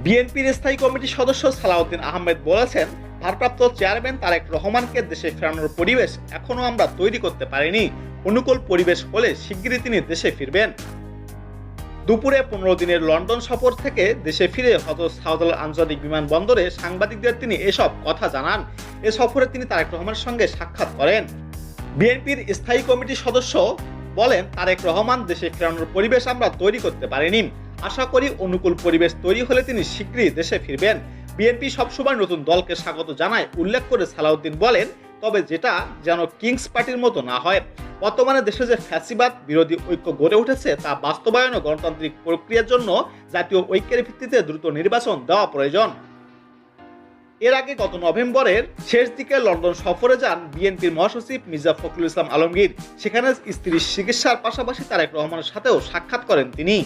বিএনপির স্থায়ী কমিটির সদস্য সালাউদ্দিন আহমেদ বলেছেন, ভারপ্রাপ্ত চেয়ারম্যান তারেক রহমানকে দেশে ফেরানোর পরিবেশ এখনও আমরা তৈরি করতে পারিনি। অনুকূল পরিবেশ হলে শিগগিরই তিনি দেশে ফিরবেন। দুপুরে 15 দিনের লন্ডন সফর থেকে দেশে ফিরে হযরত শাহজালাল আন্তর্জাতিক বিমানবন্দরে সাংবাদিকদের তিনি এসব কথা জানান। এ সফরে তিনি তারেক রহমানের সঙ্গে সাক্ষাৎ করেন। বিএনপির স্থায়ী কমিটির সদস্য বলেন, তারেক রহমান দেশে ফেরানোর পরিবেশ আমরা তৈরি করতে পারিনি। আশা করি অনুকূল পরিবেশ তৈরি হলে তিনি শীঘ্রই দেশে ফিরবেন। বিএনপি সবসময় নতুন দলকে স্বাগত জানায় উল্লেখ করে সালাউদ্দিন বলেন, তবে যেটা যেন কিংস পার্টির মতো না হয়। বর্তমানে দেশে যে ফ্যাসিবাদ বিরোধী ঐক্য গড়ে উঠেছে তা বাস্তবায়ন ও গণতান্ত্রিক প্রক্রিয়ার জন্য জাতীয় ঐক্যের ভিত্তিতে দ্রুত নির্বাচন দেওয়া প্রয়োজন। এর আগে গত নভেম্বরের শেষ দিকে লন্ডন সফরে যান বিএনপির মহাসচিব মির্জা ফখরুল ইসলাম আলমগীর। সেখানে স্ত্রীর চিকিৎসার পাশাপাশি তারেক রহমানের সাথেও সাক্ষাৎ করেন তিনি।